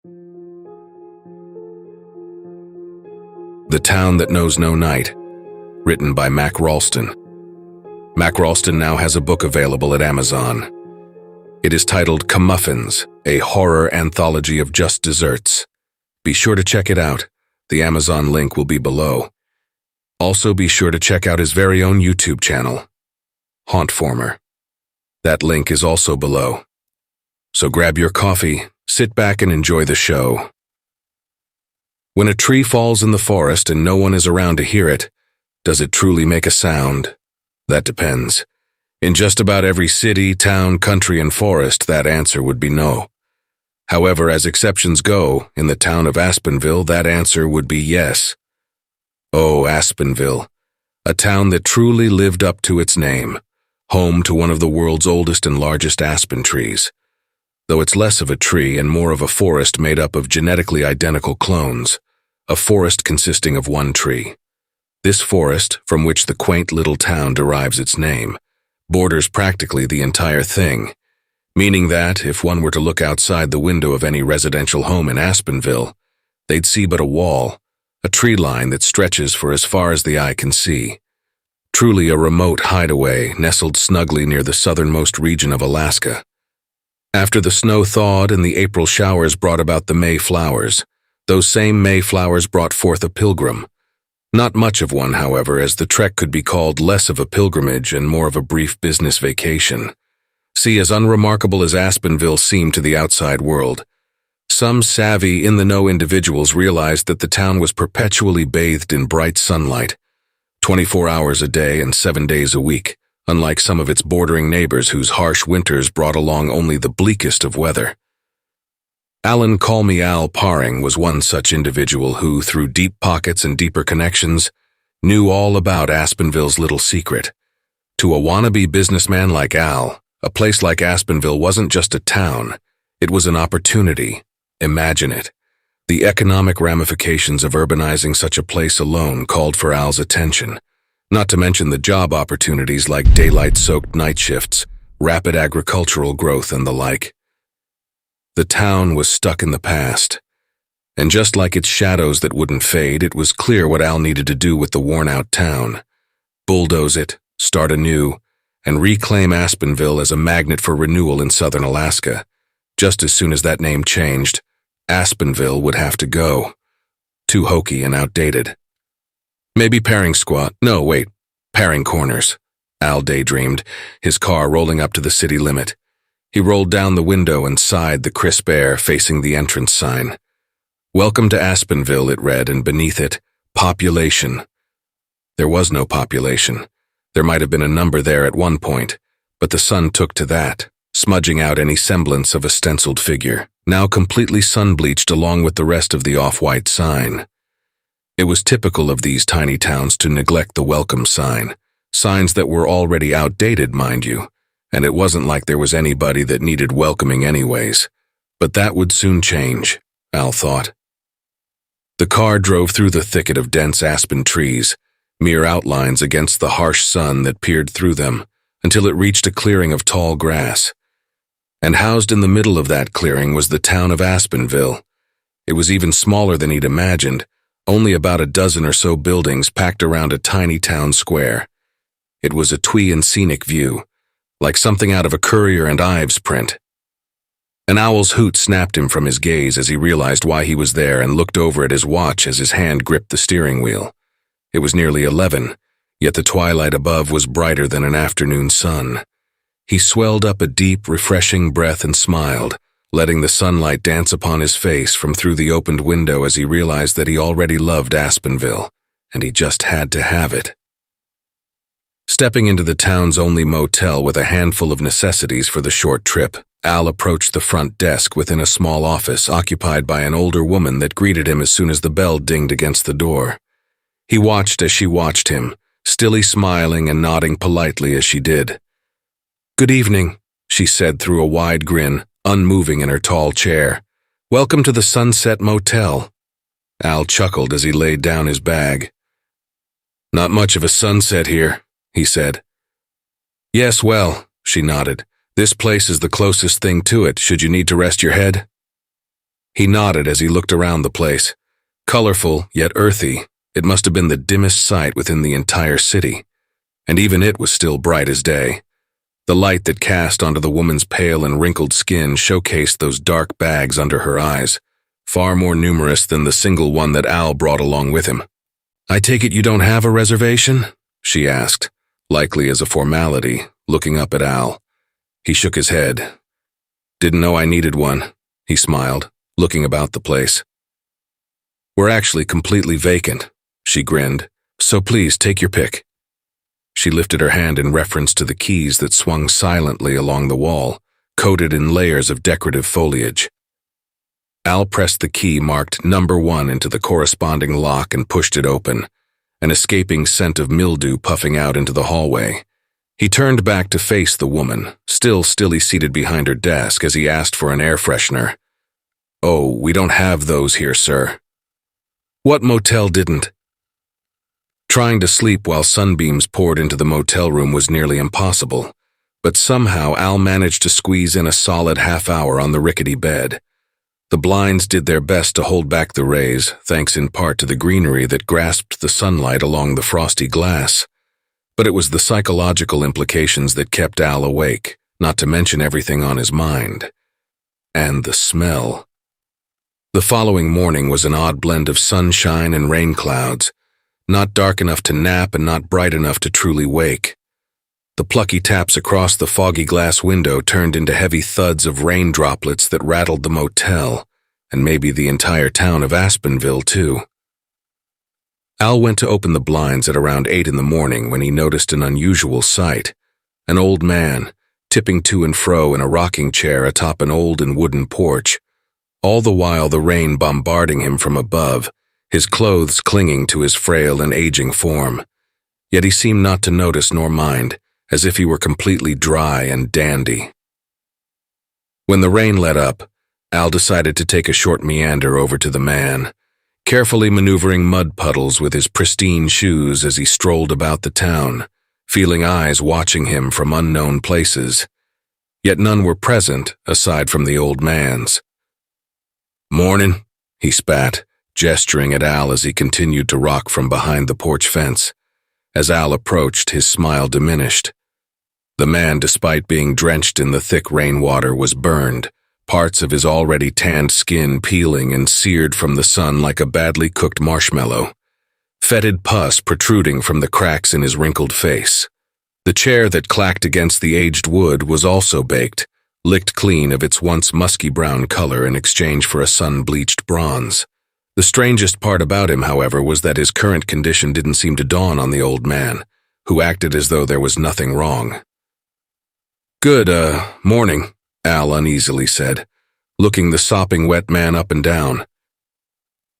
The Town That Knows No Night, written by MakRalston. MakRalston now has a book available at Amazon. It is titled Muffins, a horror anthology of just desserts. Be sure to check it out. The Amazon link will be below. Also be sure to check out his very own YouTube channel, Hauntformer. That link is also below. So grab your coffee, sit back and enjoy the show. When a tree falls in the forest and no one is around to hear it, does it truly make a sound? That depends. In just about every city, town, country, and forest, that answer would be no. However, as exceptions go, in the town of Aspenville, that answer would be yes. Oh, Aspenville, a town that truly lived up to its name, home to one of the world's oldest and largest aspen trees. Though it's less of a tree and more of a forest made up of genetically identical clones, a forest consisting of one tree. This forest, from which the quaint little town derives its name, borders practically the entire thing, meaning that, if one were to look outside the window of any residential home in Aspenville, they'd see but a wall, a tree line that stretches for as far as the eye can see. Truly a remote hideaway nestled snugly near the southernmost region of Alaska. After the snow thawed and the April showers brought about the May flowers, those same May flowers brought forth a pilgrim. Not much of one, however, as the trek could be called less of a pilgrimage and more of a brief business vacation. See, as unremarkable as Aspenville seemed to the outside world, some savvy, in-the-know individuals realized that the town was perpetually bathed in bright sunlight, 24 hours a day and 7 days a week, unlike some of its bordering neighbors whose harsh winters brought along only the bleakest of weather. Alan Call Me Al Paring was one such individual who, through deep pockets and deeper connections, knew all about Aspenville's little secret. To a wannabe businessman like Al, a place like Aspenville wasn't just a town, it was an opportunity. Imagine it. The economic ramifications of urbanizing such a place alone called for Al's attention, not to mention the job opportunities like daylight-soaked night shifts, rapid agricultural growth, and the like. The town was stuck in the past, and just like its shadows that wouldn't fade, it was clear what Al needed to do with the worn-out town. Bulldoze it, start anew, and reclaim Aspenville as a magnet for renewal in southern Alaska. Just as soon as that name changed, Aspenville would have to go. Too hokey and outdated. Maybe Paring Corners, Al daydreamed, his car rolling up to the city limit. He rolled down the window and sighed the crisp air facing the entrance sign. Welcome to Aspenville, it read, and beneath it, population. There was no population. There might have been a number there at one point, but the sun took to that, smudging out any semblance of a stenciled figure, now completely sun-bleached along with the rest of the off-white sign. It was typical of these tiny towns to neglect the welcome sign, signs that were already outdated, mind you, and it wasn't like there was anybody that needed welcoming anyways. But that would soon change, Al thought. The car drove through the thicket of dense aspen trees, mere outlines against the harsh sun that peered through them, until it reached a clearing of tall grass. And housed in the middle of that clearing was the town of Aspenville. It was even smaller than he'd imagined, only about a dozen or so buildings packed around a tiny town square. It was a twee and scenic view, like something out of a Currier and Ives print. An owl's hoot snapped him from his gaze as he realized why he was there and looked over at his watch as his hand gripped the steering wheel. It was nearly 11, yet the twilight above was brighter than an afternoon sun. He swelled up a deep, refreshing breath and smiled, letting the sunlight dance upon his face from through the opened window as he realized that he already loved Aspenville, and he just had to have it. Stepping into the town's only motel with a handful of necessities for the short trip, Al approached the front desk within a small office occupied by an older woman that greeted him as soon as the bell dinged against the door. He watched as she watched him, stilly smiling and nodding politely as she did. "Good evening," she said through a wide grin, unmoving in her tall chair. "Welcome to the Sunset Motel." Al chuckled as he laid down his bag. "Not much of a sunset here," he said. "Yes, well," she nodded. "This place is the closest thing to it, should you need to rest your head." He nodded as he looked around the place. Colorful, yet earthy, it must have been the dimmest sight within the entire city. And even it was still bright as day. The light that cast onto the woman's pale and wrinkled skin showcased those dark bags under her eyes, far more numerous than the single one that Al brought along with him. "I take it you don't have a reservation?" she asked, likely as a formality, looking up at Al. He shook his head. "Didn't know I needed one," he smiled, looking about the place. "We're actually completely vacant," she grinned, "so please take your pick." She lifted her hand in reference to the keys that swung silently along the wall, coated in layers of decorative foliage. Al pressed the key marked number 1 into the corresponding lock and pushed it open, an escaping scent of mildew puffing out into the hallway. He turned back to face the woman, still stilly seated behind her desk, as he asked for an air freshener. "Oh, we don't have those here, sir." "What motel didn't?" Trying to sleep while sunbeams poured into the motel room was nearly impossible, but somehow Al managed to squeeze in a solid half-hour on the rickety bed. The blinds did their best to hold back the rays, thanks in part to the greenery that grasped the sunlight along the frosty glass. But it was the psychological implications that kept Al awake, not to mention everything on his mind. And the smell. The following morning was an odd blend of sunshine and rain clouds, not dark enough to nap and not bright enough to truly wake. The plucky taps across the foggy glass window turned into heavy thuds of rain droplets that rattled the motel, and maybe the entire town of Aspenville, too. Al went to open the blinds at around 8 in the morning when he noticed an unusual sight. An old man, tipping to and fro in a rocking chair atop an old and wooden porch, all the while the rain bombarding him from above, his clothes clinging to his frail and aging form. Yet he seemed not to notice nor mind, as if he were completely dry and dandy. When the rain let up, Al decided to take a short meander over to the man, carefully maneuvering mud puddles with his pristine shoes as he strolled about the town, feeling eyes watching him from unknown places. Yet none were present aside from the old man's. "Mornin'," he spat, gesturing at Al as he continued to rock from behind the porch fence. As Al approached, his smile diminished. The man, despite being drenched in the thick rainwater, was burned, parts of his already tanned skin peeling and seared from the sun like a badly cooked marshmallow, fetid pus protruding from the cracks in his wrinkled face. The chair that clacked against the aged wood was also baked, licked clean of its once musky brown color in exchange for a sun-bleached bronze. The strangest part about him, however, was that his current condition didn't seem to dawn on the old man, who acted as though there was nothing wrong. "Good, morning," Al uneasily said, looking the sopping wet man up and down.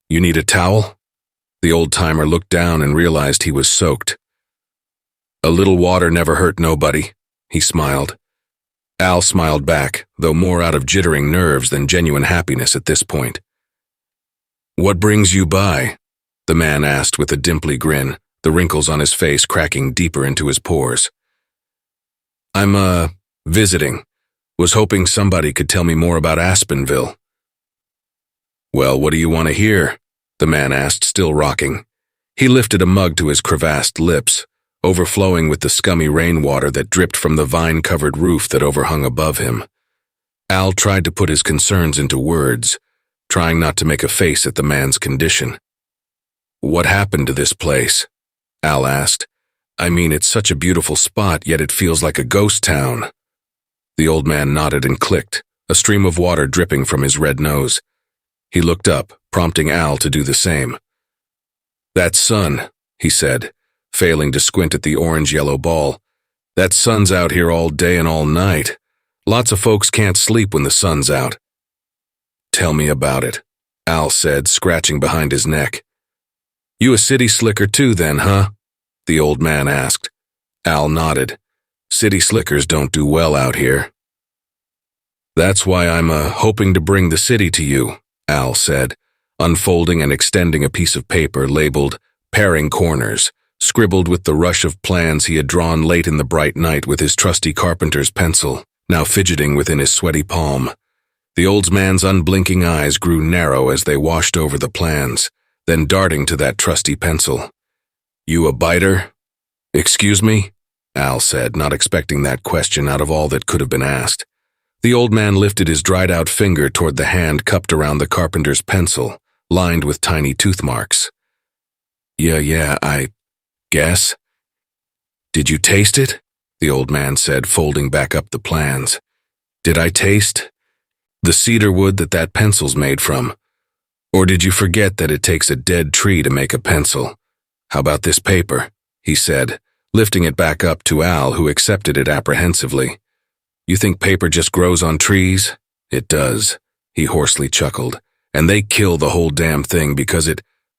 "You need a towel?" The old-timer looked down and realized he was soaked. "A little water never hurt nobody," he smiled. Al smiled back, though more out of jittering nerves than genuine happiness at this point. "What brings you by?" the man asked with a dimply grin, the wrinkles on his face cracking deeper into his pores. "I'm, visiting. Was hoping somebody could tell me more about Aspenville." "Well, what do you want to hear?" the man asked, still rocking. He lifted a mug to his crevassed lips, overflowing with the scummy rainwater that dripped from the vine-covered roof that overhung above him. Al tried to put his concerns into words, trying not to make a face at the man's condition. "What happened to this place?" Al asked. "I mean, it's such a beautiful spot, yet it feels like a ghost town." The old man nodded and clicked, a stream of water dripping from his red nose. He looked up, prompting Al to do the same. "That sun," he said, failing to squint at the orange-yellow ball. "That sun's out here all day and all night. Lots of folks can't sleep when the sun's out." "Tell me about it," Al said, scratching behind his neck. "You a city slicker too, then, huh?" the old man asked. Al nodded. "City slickers don't do well out here." "That's why I'm hoping to bring the city to you," Al said, unfolding and extending a piece of paper labeled "Paring Corners," scribbled with the rush of plans he had drawn late in the bright night with his trusty carpenter's pencil, now fidgeting within his sweaty palm. The old man's unblinking eyes grew narrow as they washed over the plans, then darting to that trusty pencil. "You a biter?" "Excuse me?" Al said, not expecting that question out of all that could have been asked. The old man lifted his dried-out finger toward the hand cupped around the carpenter's pencil, lined with tiny tooth marks. Yeah, I guess." "Did you taste it?" the old man said, folding back up the plans. "Did I taste the cedar wood that pencil's made from? Or did you forget that it takes a dead tree to make a pencil? How about this paper?" he said, lifting it back up to Al, who accepted it apprehensively. "You think paper just grows on trees? It does," he hoarsely chuckled, "and they kill the whole damn thing because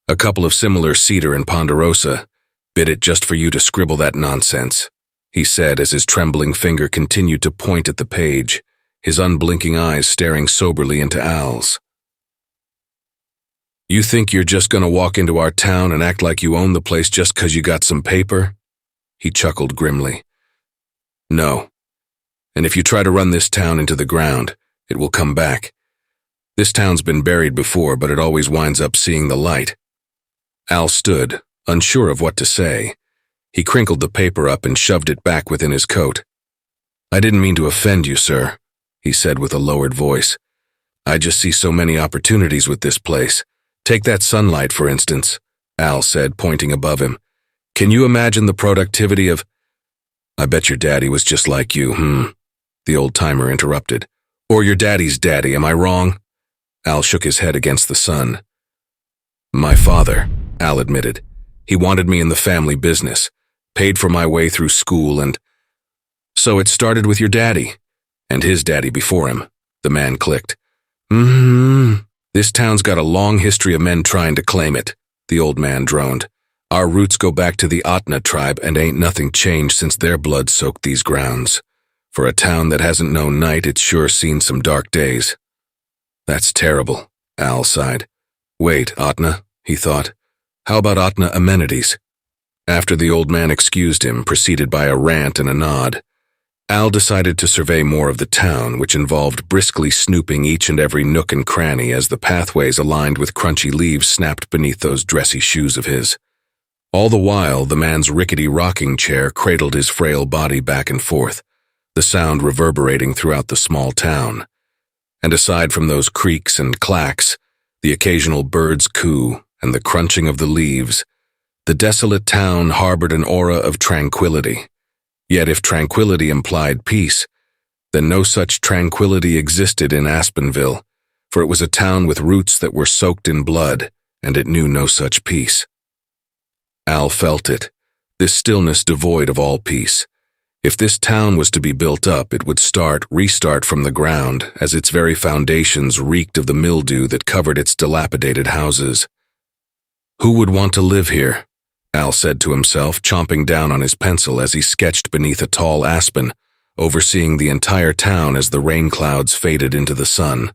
a couple of similar cedar in Ponderosa bit it just for you to scribble that nonsense," he said as his trembling finger continued to point at the page, his unblinking eyes staring soberly into Al's. "You think you're just gonna walk into our town and act like you own the place just 'cause you got some paper?" He chuckled grimly. "No. And if you try to run this town into the ground, it will come back. This town's been buried before, but it always winds up seeing the light." Al stood, unsure of what to say. He crinkled the paper up and shoved it back within his coat. "I didn't mean to offend you, sir," he said with a lowered voice. "I just see so many opportunities with this place. Take that sunlight, for instance," Al said, pointing above him. "Can you imagine the productivity of—" "I bet your daddy was just like you, the old-timer interrupted. "Or your daddy's daddy, am I wrong?" Al shook his head against the sun. "My father," Al admitted. "He wanted me in the family business, paid for my way through school and—" "So it started with your daddy, and his daddy before him," the man clicked. This town's got a long history of men trying to claim it," the old man droned. "Our roots go back to the Atna tribe and ain't nothing changed since their blood soaked these grounds. For a town that hasn't known night, it's sure seen some dark days." "That's terrible," Al sighed. "Wait, Atna," he thought. "How about Atna amenities?" After the old man excused him, preceded by a rant and a nod, Al decided to survey more of the town, which involved briskly snooping each and every nook and cranny as the pathways aligned with crunchy leaves snapped beneath those dressy shoes of his. All the while, the man's rickety rocking chair cradled his frail body back and forth, the sound reverberating throughout the small town. And aside from those creaks and clacks, the occasional bird's coo, and the crunching of the leaves, the desolate town harbored an aura of tranquility. Yet if tranquility implied peace, then no such tranquility existed in Aspenville, for it was a town with roots that were soaked in blood, and it knew no such peace. Al felt it, this stillness devoid of all peace. If this town was to be built up, it would restart from the ground, as its very foundations reeked of the mildew that covered its dilapidated houses. Who would want to live here? Al said to himself, chomping down on his pencil as he sketched beneath a tall aspen, overseeing the entire town as the rain clouds faded into the sun.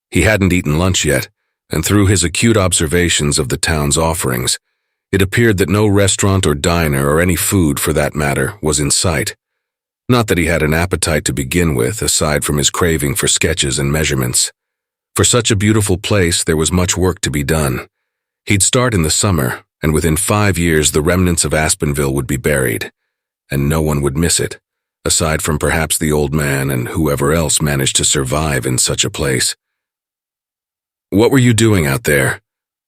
He hadn't eaten lunch yet, and through his acute observations of the town's offerings, it appeared that no restaurant or diner, or any food for that matter, was in sight. Not that he had an appetite to begin with, aside from his craving for sketches and measurements. For such a beautiful place, there was much work to be done. He'd start in the summer, and within 5 years the remnants of Aspenville would be buried, and no one would miss it, aside from perhaps the old man and whoever else managed to survive in such a place. "What were you doing out there?"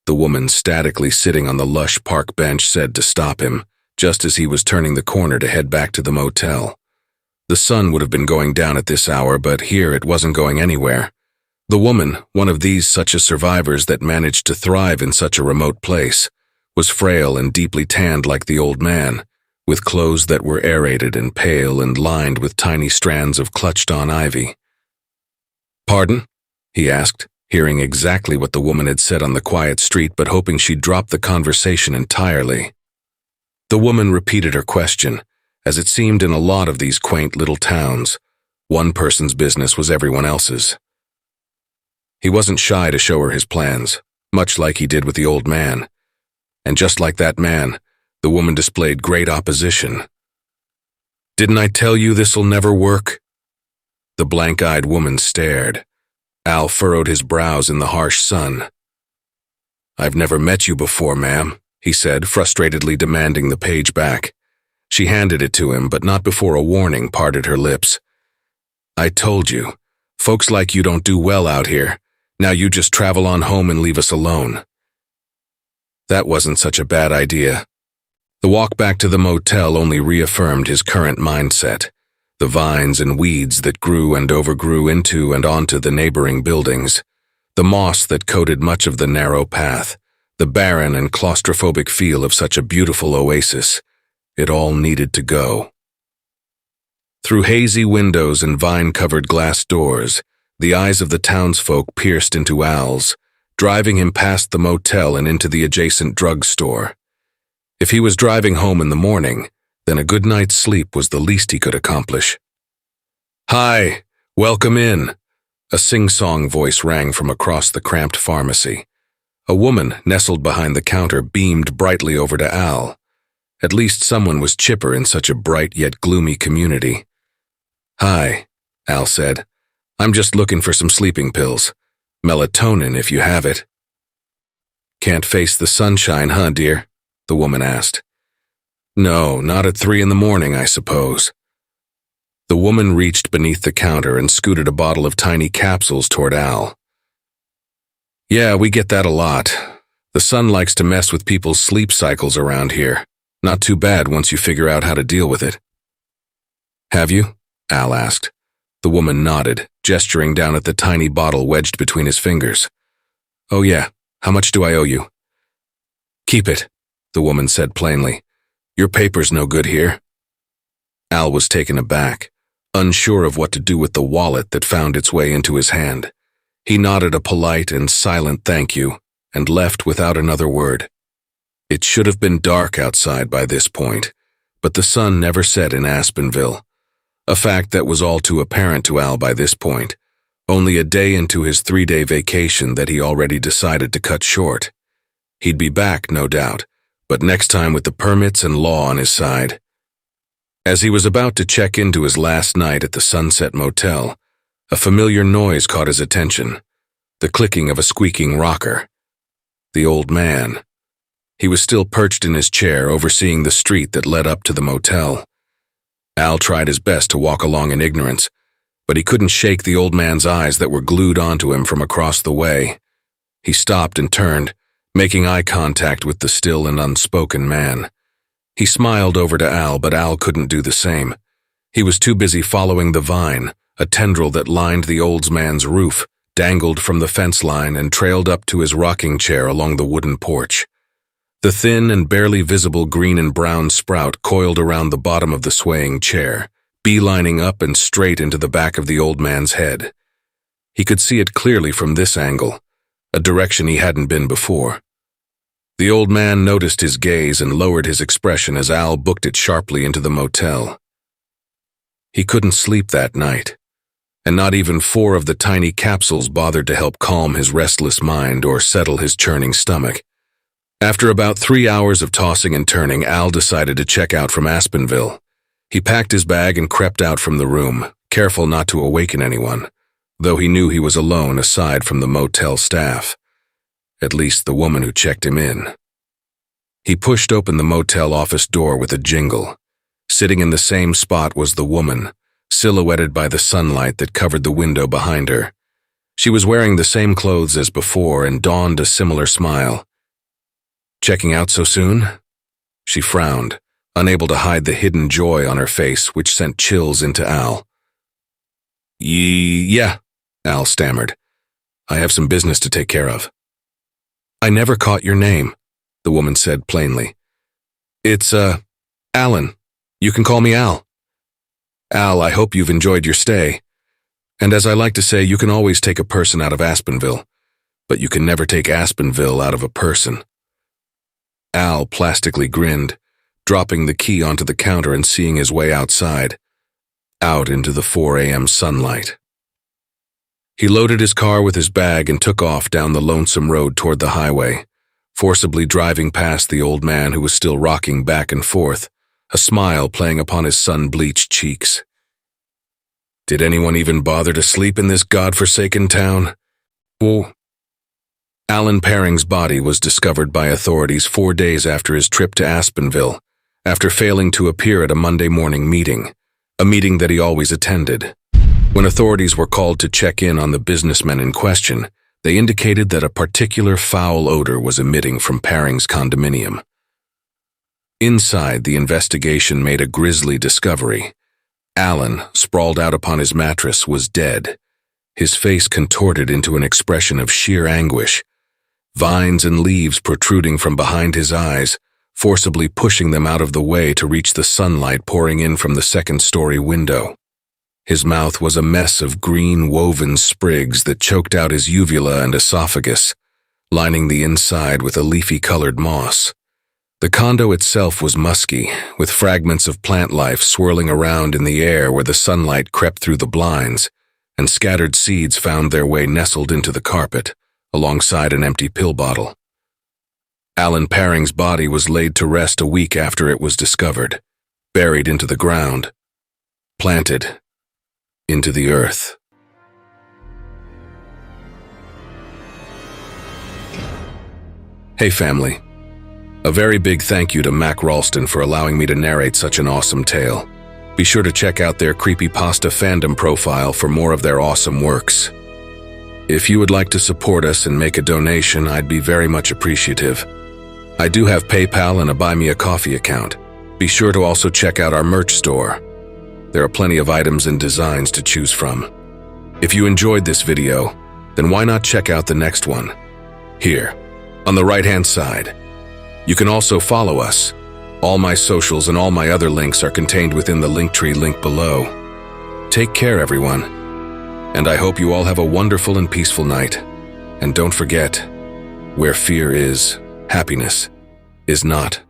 the woman statically sitting on the lush park bench said to stop him, just as he was turning the corner to head back to the motel. The sun would have been going down at this hour, but here it wasn't going anywhere. The woman, one of these such as survivors that managed to thrive in such a remote place, was frail and deeply tanned like the old man, with clothes that were aerated and pale and lined with tiny strands of clutched-on ivy. "Pardon?" he asked, hearing exactly what the woman had said on the quiet street but hoping she'd drop the conversation entirely. The woman repeated her question, as it seemed in a lot of these quaint little towns. One person's business was everyone else's. He wasn't shy to show her his plans, much like he did with the old man. And just like that man, the woman displayed great opposition. "Didn't I tell you this'll never work?" The blank-eyed woman stared. Al furrowed his brows in the harsh sun. "I've never met you before, ma'am," he said, frustratedly demanding the page back. She handed it to him, but not before a warning parted her lips. "I told you. Folks like you don't do well out here. Now you just travel on home and leave us alone." That wasn't such a bad idea. The walk back to the motel only reaffirmed his current mindset. The vines and weeds that grew and overgrew into and onto the neighboring buildings, the moss that coated much of the narrow path, the barren and claustrophobic feel of such a beautiful oasis. It all needed to go. Through hazy windows and vine-covered glass doors, the eyes of the townsfolk pierced into Al's, driving him past the motel and into the adjacent drugstore. If he was driving home in the morning, then a good night's sleep was the least he could accomplish. "Hi, welcome in," a sing-song voice rang from across the cramped pharmacy. A woman, nestled behind the counter, beamed brightly over to Al. At least someone was chipper in such a bright yet gloomy community. "Hi," Al said. "I'm just looking for some sleeping pills. Melatonin, if you have it." "Can't face the sunshine, huh, dear?" the woman asked. "No, not at 3 in the morning, I suppose." The woman reached beneath the counter and scooted a bottle of tiny capsules toward Al. "Yeah, we get that a lot. The sun likes to mess with people's sleep cycles around here. Not too bad once you figure out how to deal with it." "Have you?" Al asked. The woman nodded, gesturing down at the tiny bottle wedged between his fingers. "Oh yeah, how much do I owe you?" "Keep it," the woman said plainly. "Your paper's no good here." Al was taken aback, unsure of what to do with the wallet that found its way into his hand. He nodded a polite and silent thank you and left without another word. It should have been dark outside by this point, but the sun never set in Aspenville, a fact that was all too apparent to Al by this point, only a day into his 3-day vacation that he already decided to cut short. He'd be back, no doubt, but next time with the permits and law on his side. As he was about to check into his last night at the Sunset Motel, a familiar noise caught his attention, the clicking of a squeaking rocker. The old man. He was still perched in his chair, overseeing the street that led up to the motel. Al tried his best to walk along in ignorance, but he couldn't shake the old man's eyes that were glued onto him from across the way. He stopped and turned, making eye contact with the still and unspoken man. He smiled over to Al, but Al couldn't do the same. He was too busy following the vine, a tendril that lined the old man's roof, dangled from the fence line and trailed up to his rocking chair along the wooden porch. The thin and barely visible green and brown sprout coiled around the bottom of the swaying chair, beelining up and straight into the back of the old man's head. He could see it clearly from this angle, a direction he hadn't been before. The old man noticed his gaze and lowered his expression as Al booked it sharply into the motel. He couldn't sleep that night, and not even 4 of the tiny capsules bothered to help calm his restless mind or settle his churning stomach. After about 3 hours of tossing and turning, Al decided to check out from Aspenville. He packed his bag and crept out from the room, careful not to awaken anyone, though he knew he was alone aside from the motel staff. At least the woman who checked him in. He pushed open the motel office door with a jingle. Sitting in the same spot was the woman, silhouetted by the sunlight that covered the window behind her. She was wearing the same clothes as before and donned a similar smile. "Checking out so soon?" She frowned, unable to hide the hidden joy on her face, which sent chills into Al. Yeah," Al stammered. "I have some business to take care of." "I never caught your name," the woman said plainly. "It's, Alan. You can call me Al." "Al, I hope you've enjoyed your stay. And as I like to say, you can always take a person out of Aspenville, but you can never take Aspenville out of a person." Al plastically grinned, dropping the key onto the counter and seeing his way outside, out into the 4 a.m. sunlight. He loaded his car with his bag and took off down the lonesome road toward the highway, forcibly driving past the old man who was still rocking back and forth, a smile playing upon his sun-bleached cheeks. Did anyone even bother to sleep in this godforsaken town? Whoa. Alan Paring's body was discovered by authorities 4 days after his trip to Aspenville, after failing to appear at a Monday morning meeting, a meeting that he always attended. When authorities were called to check in on the businessmen in question, they indicated that a particular foul odor was emitting from Paring's condominium. Inside, the investigation made a grisly discovery. Alan, sprawled out upon his mattress, was dead, his face contorted into an expression of sheer anguish, vines and leaves protruding from behind his eyes, forcibly pushing them out of the way to reach the sunlight pouring in from the second-story window. His mouth was a mess of green woven sprigs that choked out his uvula and esophagus, lining the inside with a leafy-colored moss. The condo itself was musky, with fragments of plant life swirling around in the air where the sunlight crept through the blinds, and scattered seeds found their way nestled into the carpet, alongside an empty pill bottle. Alan Paring's body was laid to rest a week after it was discovered, buried into the ground, planted into the earth. Hey family, a very big thank you to MakRalston for allowing me to narrate such an awesome tale. Be sure to check out their Creepypasta fandom profile for more of their awesome works. If you would like to support us and make a donation, I'd be very much appreciative. I do have PayPal and a Buy Me a Coffee account. Be sure to also check out our merch store. There are plenty of items and designs to choose from. If you enjoyed this video, then why not check out the next one? Here, on the right-hand side. You can also follow us. All my socials and all my other links are contained within the Linktree link below. Take care, everyone. And I hope you all have a wonderful and peaceful night. And don't forget, where fear is, happiness is not.